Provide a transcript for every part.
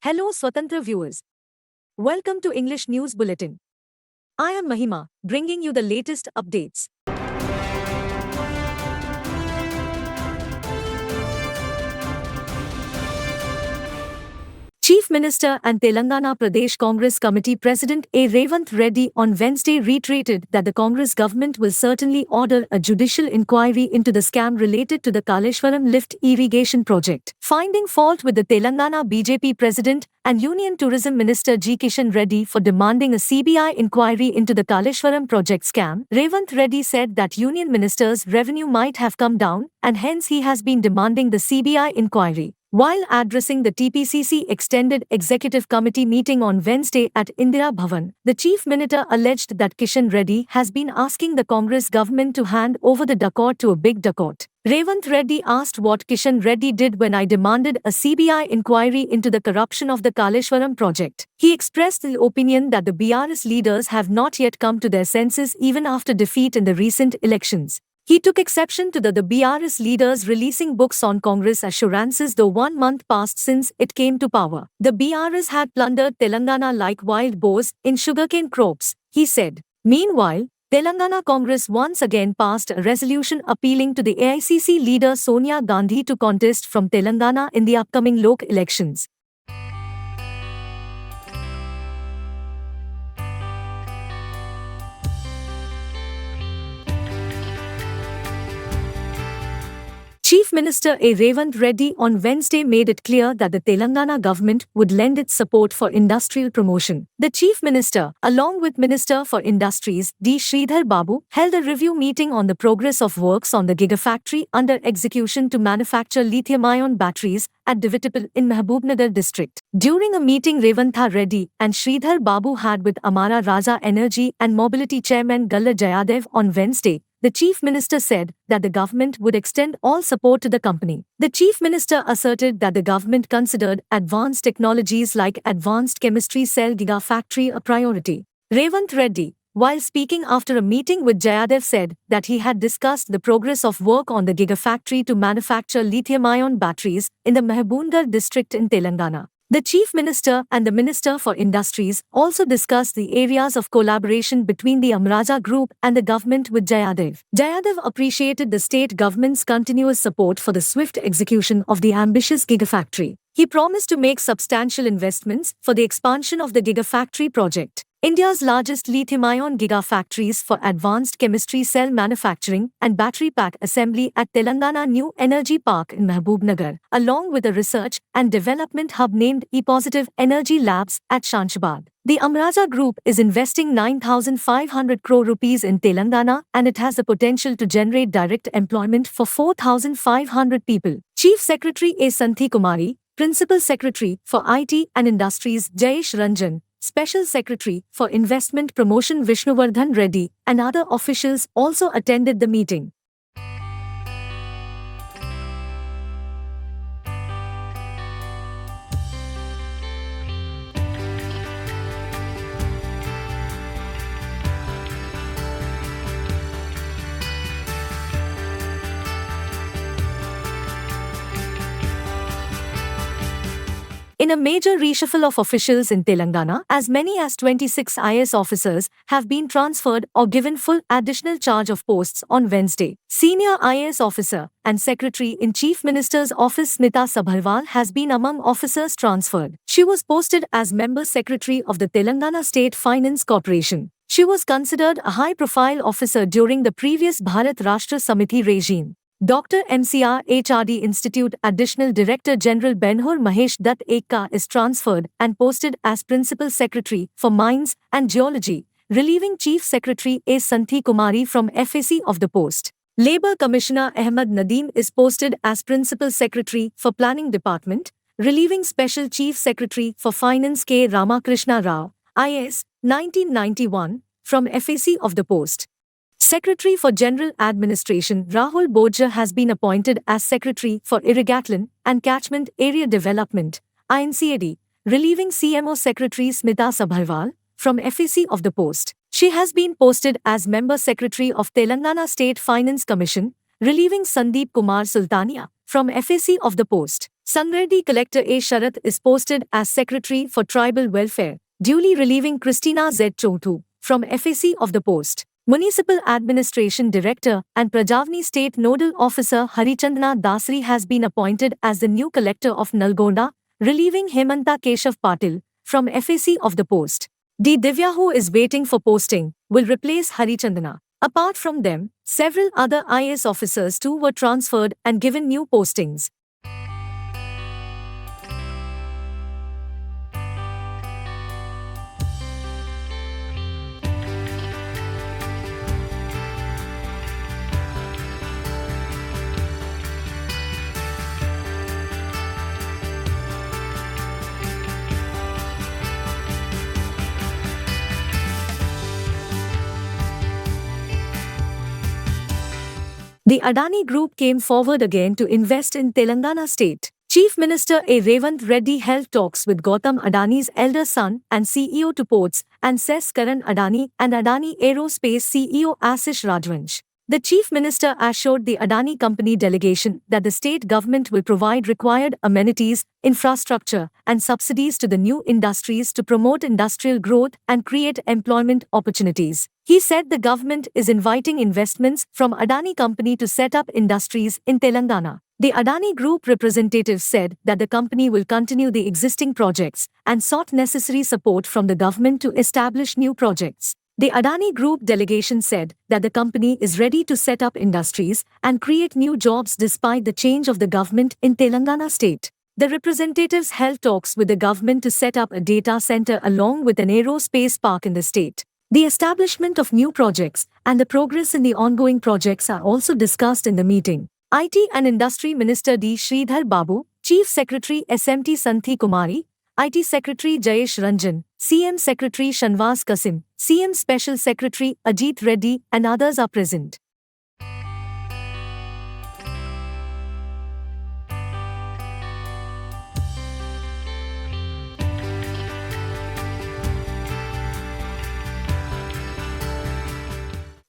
Hello Swatantra viewers. Welcome to English News Bulletin. I am Mahima, bringing you the latest updates. Chief Minister and Telangana Pradesh Congress Committee President A. Revant Reddy on Wednesday reiterated that the Congress government will certainly order a judicial inquiry into the scam related to the Kaleshwaram lift irrigation project. Finding fault with the Telangana BJP President and Union Tourism Minister G. Kishan Reddy for demanding a CBI inquiry into the Kaleshwaram project scam, Revant Reddy said that Union Minister's revenue might have come down and hence he has been demanding the CBI inquiry. While addressing the TPCC Extended Executive Committee meeting on Wednesday at Indira Bhavan, the Chief Minister alleged that Kishan Reddy has been asking the Congress government to hand over the dacoit to a big dacoit. Revant Reddy asked what Kishan Reddy did when I demanded a CBI inquiry into the corruption of the Kaleshwaram project. He expressed the opinion that the BRS leaders have not yet come to their senses even after defeat in the recent elections. He took exception to the BRS leaders releasing books on Congress assurances though 1 month passed since it came to power. The BRS had plundered Telangana like wild boars in sugarcane crops, he said. Meanwhile, Telangana Congress once again passed a resolution appealing to the AICC leader Sonia Gandhi to contest from Telangana in the upcoming Lok elections. Chief Minister A. Revant Reddy on Wednesday made it clear that the Telangana government would lend its support for industrial promotion. The Chief Minister, along with Minister for Industries D. Sridhar Babu, held a review meeting on the progress of works on the gigafactory under execution to manufacture lithium-ion batteries at Divitipal in Mahabubnagar district. During a meeting Revant Reddy and Sridhar Babu had with Amara Raja Energy and Mobility Chairman Galla Jayadev on Wednesday, the Chief Minister said that the government would extend all support to the company. The Chief Minister asserted that the government considered advanced technologies like advanced chemistry cell gigafactory a priority. Revant Reddy, while speaking after a meeting with Jayadev, said that he had discussed the progress of work on the gigafactory to manufacture lithium-ion batteries in the Mahabubnagar district in Telangana. The Chief Minister and the Minister for Industries also discussed the areas of collaboration between the Amraja Group and the government with Jayadev. Jayadev appreciated the state government's continuous support for the swift execution of the ambitious gigafactory. He promised to make substantial investments for the expansion of the gigafactory project. India's largest lithium-ion gigafactories for advanced chemistry cell manufacturing and battery pack assembly at Telangana New Energy Park in Mahabubnagar, along with a research and development hub named E-Positive Energy Labs at Shanshabad. The Amraja Group is investing 9,500 crore rupees in Telangana and it has the potential to generate direct employment for 4,500 people. Chief Secretary A. Santhi Kumari, Principal Secretary for IT and Industries Jayesh Ranjan, Special Secretary for Investment Promotion Vishnuvardhan Reddy, and other officials also attended the meeting. In a major reshuffle of officials in Telangana, as many as 26 IAS officers have been transferred or given full additional charge of posts on Wednesday. Senior IAS officer and Secretary in Chief Minister's Office Smita Sabharwal has been among officers transferred. She was posted as Member Secretary of the Telangana State Finance Corporation. She was considered a high-profile officer during the previous Bharat Rashtra Samiti regime. Dr. MCR HRD Institute Additional Director General Benhur Mahesh Dutt Ekka is transferred and posted as Principal Secretary for Mines and Geology, relieving Chief Secretary A. Santhi Kumari from FAC of the post. Labour Commissioner Ahmed Nadeem is posted as Principal Secretary for Planning Department, relieving Special Chief Secretary for Finance K. Ramakrishna Rao, IAS, 1991, from FAC of the post. Secretary for General Administration Rahul Bodja has been appointed as Secretary for Irrigatlan and Catchment Area Development, INCAD, relieving CMO Secretary Smita Sabharwal from FAC of the post. She has been posted as Member Secretary of Telangana State Finance Commission, relieving Sandeep Kumar Sultania from FAC of the post. Sangareddy Collector A. Sharath is posted as Secretary for Tribal Welfare, duly relieving Christina Z. Chotu from FAC of the post. Municipal Administration Director and Prajavni State Nodal Officer Harichandana Dasri has been appointed as the new Collector of Nalgonda, relieving Hemanta Keshav Patil from FAC of the post. D. Divya, who is waiting for posting, will replace Harichandana. Apart from them, several other IAS officers too were transferred and given new postings. The Adani Group came forward again to invest in Telangana state. Chief Minister A. Revant Reddy held talks with Gautam Adani's elder son and CEO to Ports and Cess Karan Adani and Adani Aerospace CEO Ashish Rajvansh. The Chief Minister assured the Adani Company delegation that the state government will provide required amenities, infrastructure, and subsidies to the new industries to promote industrial growth and create employment opportunities. He said the government is inviting investments from Adani Company to set up industries in Telangana. The Adani Group representatives said that the company will continue the existing projects and sought necessary support from the government to establish new projects. The Adani Group delegation said that the company is ready to set up industries and create new jobs despite the change of the government in Telangana state. The representatives held talks with the government to set up a data center along with an aerospace park in the state. The establishment of new projects and the progress in the ongoing projects are also discussed in the meeting. IT and Industry Minister D. Sridhar Babu, Chief Secretary SMT Santhi Kumari, IT Secretary Jayesh Ranjan, CM Secretary Shanvas Kasim, CM Special Secretary Ajit Reddy and others are present.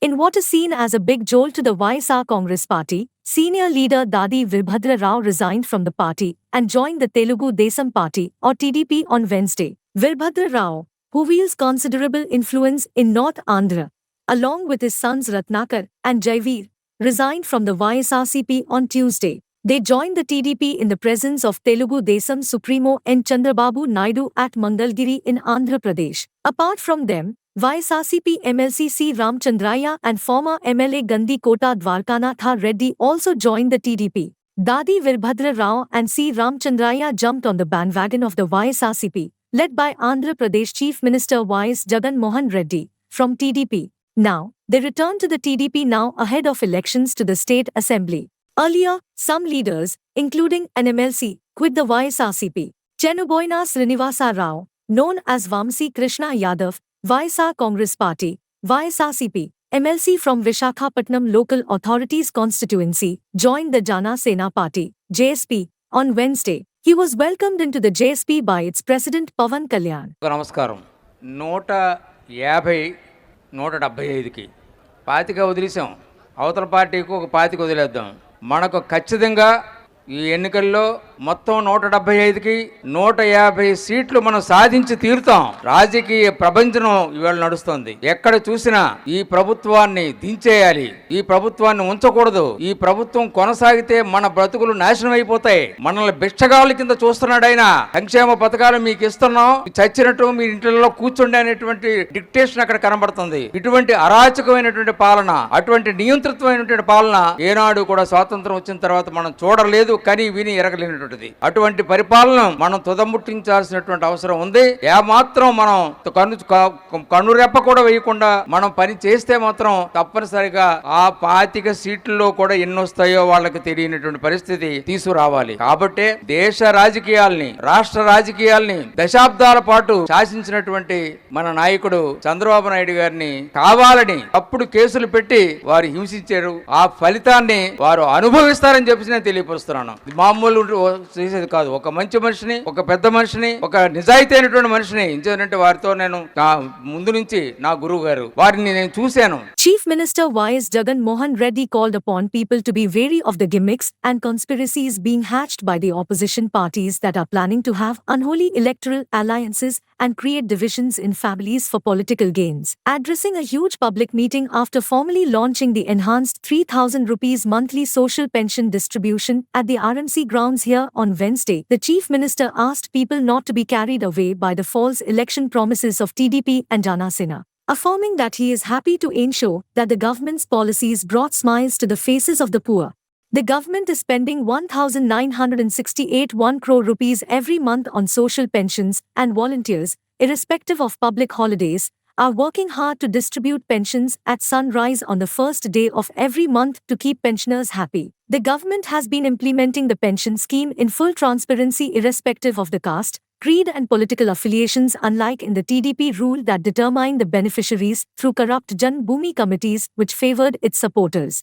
In what is seen as a big jolt to the YSR Congress party, senior leader Dadi Virbhadra Rao resigned from the party and joined the Telugu Desam Party or TDP on Wednesday. Virbhadra Rao, who wields considerable influence in North Andhra, along with his sons Ratnakar and Jaiveer, resigned from the YSRCP on Tuesday. They joined the TDP in the presence of Telugu Desam Supremo N. Chandrababu Naidu at Mangalgiri in Andhra Pradesh. Apart from them, YSRCP MLC C. Ramchandraya and former MLA Gandhi Kota Dwarkanatha Reddy also joined the TDP. Dadi Virbhadra Rao and C. Ramchandraya jumped on the bandwagon of the YSRCP, led by Andhra Pradesh Chief Minister Y.S. Jagan Mohan Reddy, from TDP. Now, they return to the TDP now ahead of elections to the State Assembly. Earlier, some leaders, including an MLC, quit the YSRCP. Chenuboyna Srinivasa Rao, known as Vamsi Krishna Yadav, YSR Congress Party, YSRCP, MLC from Vishakhapatnam Local Authorities Constituency, joined the Jana Sena Party, JSP, on Wednesday. He was welcomed into the JSP by its president Pavan Kalyan. Namaskaram. 150, 175కి పాతిక వదిలేసాం. అవతల పార్టీకి ఒక పాతిక వదిలేద్దాం. మనకు ఖచ్చితంగా ఈ ఎన్నికల్లో మొత్తం 175కి 150 సీట్లు మనం సాధించి తీరుతాం. రాజకీయ ప్రపంచం ఇవాళ నడుస్తుంది. ఎక్కడ చూసినా ఈ ప్రభుత్వాన్ని దించేయాలి, ఈ ప్రభుత్వాన్ని ఉంచకూడదు, ఈ ప్రభుత్వం కొనసాగితే మన బ్రతుకులు నాశనం అయిపోతాయి, మనల్ని బిచ్చగాళ్ళ కింద చూస్తున్నాడు ఆయన, సంక్షేమ పథకాలు మీకు ఇస్తున్నాం, చచ్చినట్టు మీ ఇంట్లో కూర్చోండి అనేటువంటి డిక్టేషన్ అక్కడ కనబడుతుంది. ఇటువంటి అరాచకమైనటువంటి పాలన, అటువంటి నియంత్రితమైనటువంటి పాలన ఏనాడు కూడా స్వాతంత్రం వచ్చిన తర్వాత మనం చూడలేదు, కానీ విని ఎరగలేనటువంటిది. అటువంటి పరిపాలన మనం తుదముట్టించాల్సినటువంటి అవసరం ఉంది. ఏమాత్రం మనం కన్నురెప్ప కూడా వేయకుండా మనం పని చేస్తే మాత్రం తప్పనిసరిగా ఆ 25 సీట్లలో కూడా ఎన్ని వస్తాయో వాళ్ళకి తెలియనటువంటి పరిస్థితి తీసుకురావాలి. కాబట్టి దేశ రాజకీయాల్ని, రాష్ట్ర రాజకీయాల్ని దశాబ్దాల పాటు శాసించినటువంటి మన నాయకుడు చంద్రబాబు నాయుడు గారిని కావాలని తప్పుడు కేసులు పెట్టి వారు హింసించారు. ఆ ఫలితాన్ని వారు అనుభవిస్తారని చెప్పి నేను తెలియపరుస్తున్నాను. మామూలు చేసేది కాదు. ఒక మంచి మనిషిని, ఒక పెద్ద మనిషిని, ఒక నిజాయితీ అయినటువంటి మనిషిని, ఎందుకంటే వారితో నేను ముందు నుంచి నా గురువు గారు వారిని నేను చూశాను. Chief Minister Y.S. Jagan Mohan Reddy called upon people to be wary of the gimmicks and conspiracies being hatched by the opposition parties that are planning to have unholy electoral alliances and create divisions in families for political gains. Addressing a huge public meeting after formally launching the enhanced 3,000 rupees monthly social pension distribution at the RMC grounds here on Wednesday, the Chief Minister asked people not to be carried away by the false election promises of TDP and Jana Sena, affirming that he is happy to ensure that the government's policies brought smiles to the faces of the poor. The government is spending 1,968 crore rupees every month on social pensions, and volunteers, irrespective of public holidays, are working hard to distribute pensions at sunrise on the first day of every month to keep pensioners happy. The government has been implementing the pension scheme in full transparency irrespective of the caste, creed and political affiliations, unlike in the TDP rule that determined the beneficiaries through corrupt Jan Bhumi committees which favored its supporters.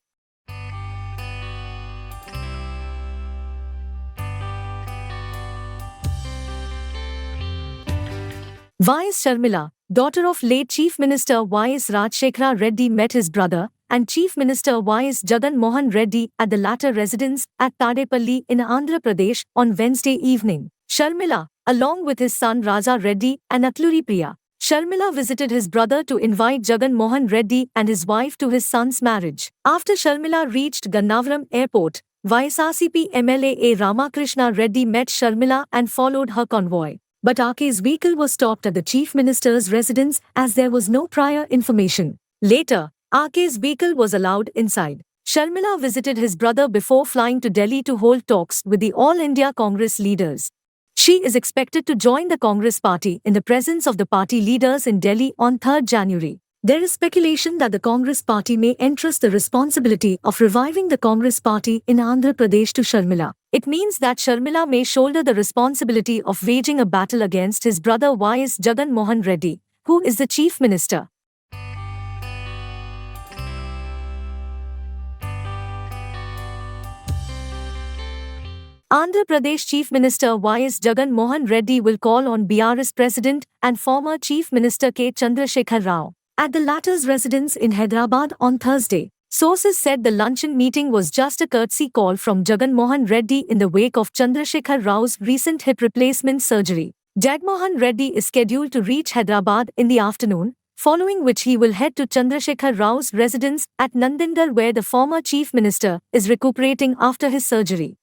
Y.S. Sharmila, daughter of late Chief Minister Y.S. Rajshekhara Reddy, met his brother and Chief Minister Y.S. Jagan Mohan Reddy at the latter residence at Tadepalli in Andhra Pradesh on Wednesday evening. Sharmila, along with his son Raja Reddy and Atluri Priya, Sharmila visited his brother to invite Jagan Mohan Reddy and his wife to his son's marriage. After Sharmila reached Gannavaram Airport, YSRCP MLA A. Ramakrishna Reddy met Sharmila and followed her convoy. But RK's vehicle was stopped at the Chief Minister's residence as there was no prior information. Later, RK's vehicle was allowed inside. Sharmila visited his brother before flying to Delhi to hold talks with the All India Congress leaders. She is expected to join the Congress party in the presence of the party leaders in Delhi on 3rd January. There is speculation that the Congress party may entrust the responsibility of reviving the Congress party in Andhra Pradesh to Sharmila. It means that Sharmila may shoulder the responsibility of waging a battle against his brother Y.S. Jagan Mohan Reddy, who is the Chief Minister. Andhra Pradesh Chief Minister Y.S. Jagan Mohan Reddy will call on BRS President and former Chief Minister K. Chandrasekhar Rao at the latter's residence in Hyderabad on Thursday. Sources said the luncheon meeting was just a courtesy call from Jagan Mohan Reddy in the wake of Chandrasekhar Rao's recent hip replacement surgery. Jagmohan Reddy is scheduled to reach Hyderabad in the afternoon, following which he will head to Chandrasekhar Rao's residence at Nandindar, where the former Chief Minister is recuperating after his surgery.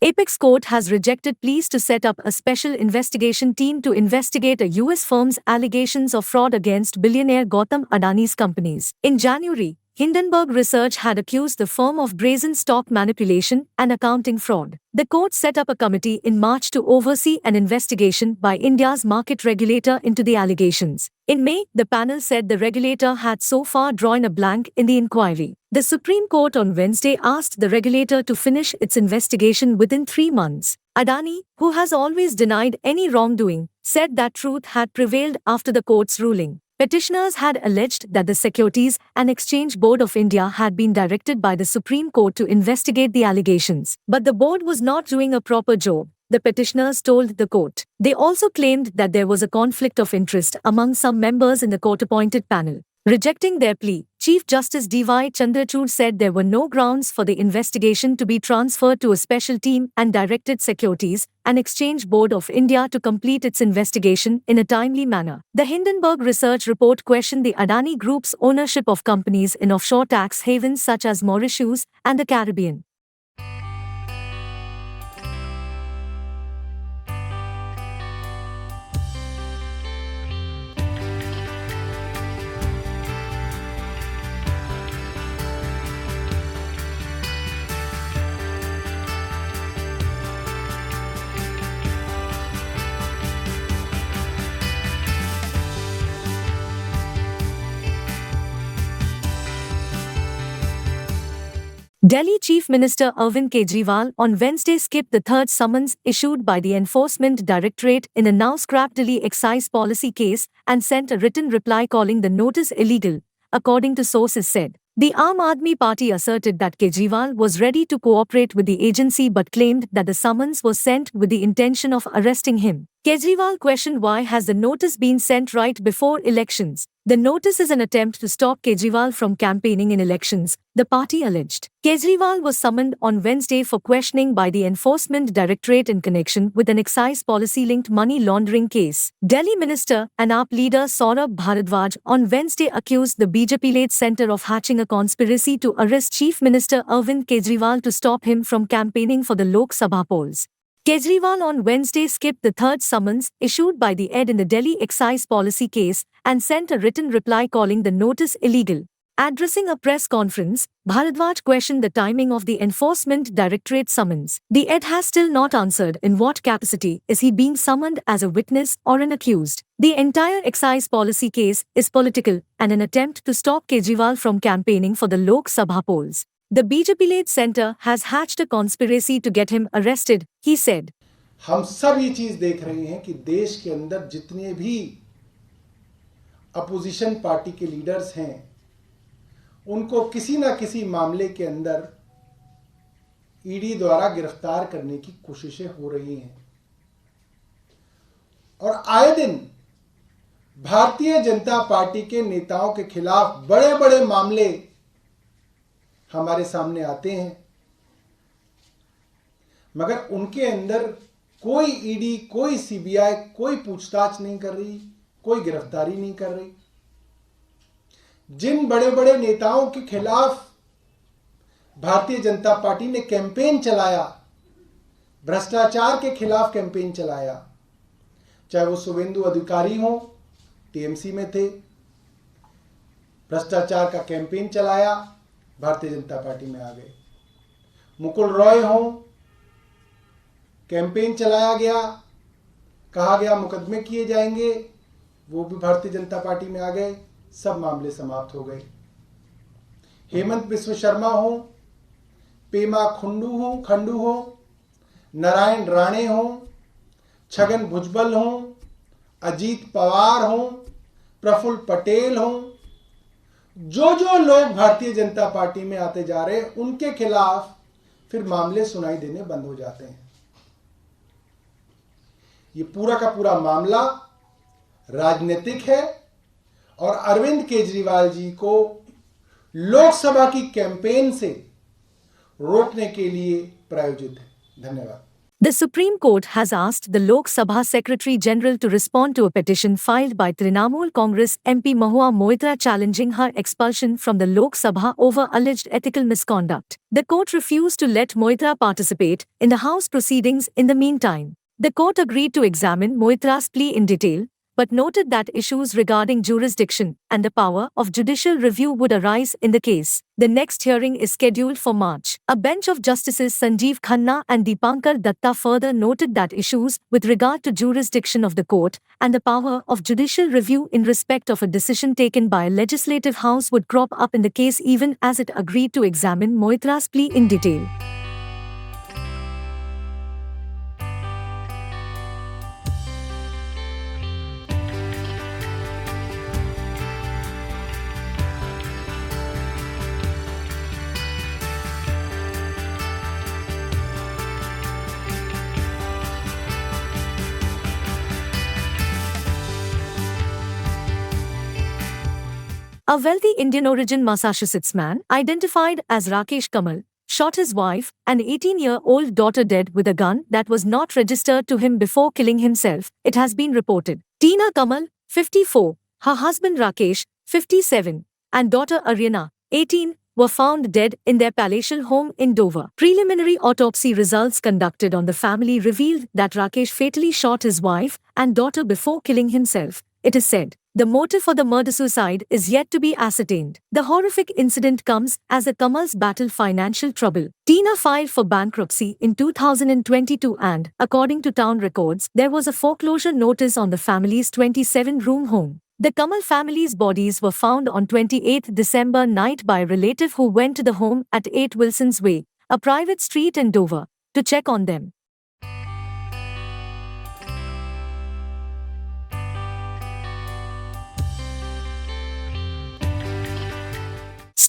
Apex Court has rejected pleas to set up a special investigation team to investigate a US firm's allegations of fraud against billionaire Gautam Adani's companies. In January, Hindenburg Research had accused the firm of brazen stock manipulation and accounting fraud. The court set up a committee in March to oversee an investigation by India's market regulator into the allegations. In May, the panel said the regulator had so far drawn a blank in the inquiry. The Supreme Court on Wednesday asked the regulator to finish its investigation within 3 months. Adani, who has always denied any wrongdoing, said that truth had prevailed after the court's ruling. Petitioners had alleged that the Securities and Exchange Board of India had been directed by the Supreme Court to investigate the allegations, but the board was not doing a proper job, the petitioners told the court. They also claimed that there was a conflict of interest among some members in the court-appointed panel. Rejecting their plea, Chief Justice D.Y. Chandrachud said there were no grounds for the investigation to be transferred to a special team and directed Securities and Exchange Board of India to complete its investigation in a timely manner. The Hindenburg Research report questioned the Adani Group's ownership of companies in offshore tax havens such as Mauritius and the Caribbean. Delhi Chief Minister Arvind Kejriwal on Wednesday skipped the third summons issued by the Enforcement Directorate in a now scrapped Delhi excise policy case and sent a written reply calling the notice illegal, according to sources said. The Aam Aadmi Party asserted that Kejriwal was ready to cooperate with the agency but claimed that the summons was sent with the intention of arresting him. Kejriwal questioned why has the notice been sent right before elections. The notice is an attempt to stop Kejriwal from campaigning in elections, the party alleged. Kejriwal was summoned on Wednesday for questioning by the Enforcement Directorate in connection with an excise policy-linked money laundering case. Delhi Minister and AAP leader Saurabh Bharadwaj on Wednesday accused the BJP-led centre of hatching a conspiracy to arrest Chief Minister Arvind Kejriwal to stop him from campaigning for the Lok Sabha polls. Kejriwal on Wednesday skipped the third summons issued by the ED in the Delhi excise policy case and sent a written reply calling the notice illegal. Addressing a press conference, Bharadwaj questioned the timing of the Enforcement Directorate summons. The ED has still not answered in what capacity is he being summoned as a witness or an accused. The entire excise policy case is political and an attempt to stop Kejriwal from campaigning for the Lok Sabha polls. The BJP-led centre has hatched a conspiracy to get him arrested, he said. हम सब ये चीज देख रहे हैं कि देश के अंदर जितने भी अपोजिशन पार्टी के लीडर्स हैं उनको किसी ना किसी मामले के अंदर ईडी द्वारा गिरफ्तार करने की कोशिशें हो रही हैं और आए दिन भारतीय जनता पार्टी के नेताओं के खिलाफ बड़े बड़े मामले हमारे सामने आते हैं मगर उनके अंदर कोई ईडी, कोई सीबीआई, कोई पूछताछ नहीं कर रही, कोई गिरफ्तारी नहीं कर रही। जिन बड़े बड़े नेताओं के खिलाफ भारतीय जनता पार्टी ने कैंपेन चलाया, भ्रष्टाचार के खिलाफ कैंपेन चलाया, चाहे वो शुभेंदु अधिकारी हो, टीएमसी में थे, भ्रष्टाचार का कैंपेन चलाया, भारतीय जनता पार्टी में आ गए। मुकुल रॉय हो, कैंपेन चलाया गया, कहा गया मुकदमे किए जाएंगे, वो भी भारतीय जनता पार्टी में आ गए, सब मामले समाप्त हो गए। हेमंत बिस्व शर्मा हो, पेमा खंडू हो, नारायण राणे हो, छगन भुजबल हो, अजीत पवार हो, प्रफुल्ल पटेल हो, जो लोग भारतीय जनता पार्टी में आते जा रहे हैं उनके खिलाफ फिर मामले सुनाई देने बंद हो जाते हैं। ये पूरा का पूरा मामला राजनीतिक है और अरविंद केजरीवाल जी को लोकसभा की कैंपेन से रोकने के लिए प्रायोजित है। धन्यवाद। The Supreme Court has asked the Lok Sabha Secretary General to respond to a petition filed by Trinamool Congress MP Mahua Moitra challenging her expulsion from the Lok Sabha over alleged ethical misconduct. The court refused to let Moitra participate in the House proceedings in the meantime. The court agreed to examine Moitra's plea in detail, but noted that issues regarding jurisdiction and the power of judicial review would arise in the case. The next hearing is scheduled for March. A bench of Justices Sanjeev Khanna and Deepankar Datta further noted that issues with regard to jurisdiction of the court and the power of judicial review in respect of a decision taken by a legislative house would crop up in the case even as it agreed to examine Moitra's plea in detail. A wealthy Indian origin Massachusetts man, identified as Rakesh Kamal, shot his wife and 18-year-old daughter dead with a gun that was not registered to him before killing himself, it has been reported. Tina Kamal, 54, her husband Rakesh, 57, and daughter Ariana, 18, were found dead in their palatial home in Dover. Preliminary autopsy results conducted on the family revealed that Rakesh fatally shot his wife and daughter before killing himself, it is said. The motive for the murder-suicide is yet to be ascertained. The horrific incident comes as the Kamals battle financial trouble. Tina filed for bankruptcy in 2022 and, according to town records, there was a foreclosure notice on the family's 27-room home. The Kamal family's bodies were found on 28 December night by a relative who went to the home at 8 Wilson's Way, a private street in Dover, to check on them.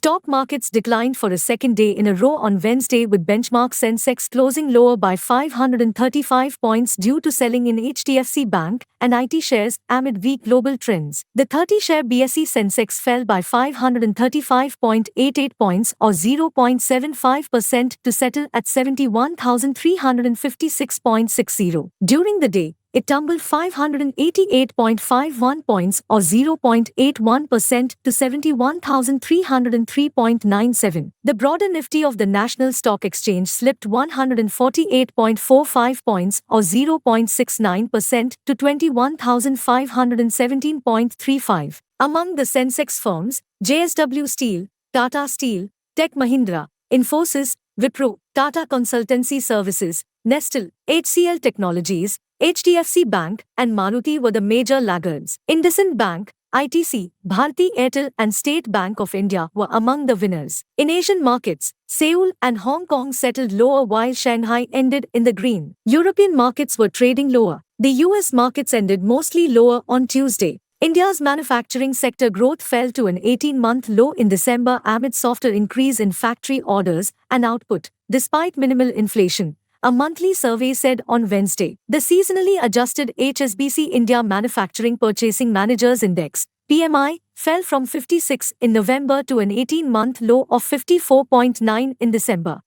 Stock markets declined for a second day in a row on Wednesday, with benchmark Sensex closing lower by 535 points due to selling in HDFC Bank and IT shares amid weak global trends. The 30-share BSE Sensex fell by 535.88 points or 0.75% to settle at 71,356.60. During the day, it tumbled 588.51 points or 0.81% to 71,303.97. The broader Nifty of the National Stock Exchange slipped 148.45 points or 0.69% to 21,517.35. Among the Sensex firms, JSW Steel, Tata Steel, Tech Mahindra, Infosys, Wipro, Tata Consultancy Services, Nestle, HCL Technologies, HDFC Bank and Maruti were the major laggards. IndusInd Bank, ITC, Bharti Airtel and State Bank of India were among the winners. In Asian markets, Seoul and Hong Kong settled lower while Shanghai ended in the green. European markets were trading lower. The US markets ended mostly lower on Tuesday. India's manufacturing sector growth fell to an 18-month low in December amid softer increase in factory orders and output, despite minimal inflation, a monthly survey said on Wednesday. The seasonally adjusted HSBC India Manufacturing Purchasing Managers Index, PMI, fell from 56 in November to an 18-month low of 54.9 in December.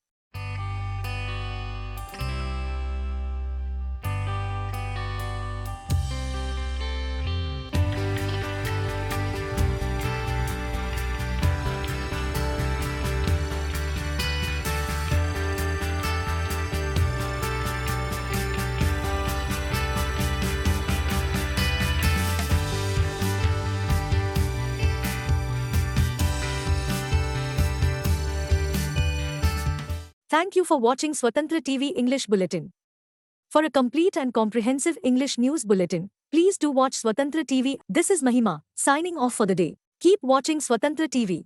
Thank you for watching Swatantra TV English Bulletin. For a complete and comprehensive English news bulletin, please do watch Swatantra TV. This is Mahima, signing off for the day. Keep watching Swatantra TV.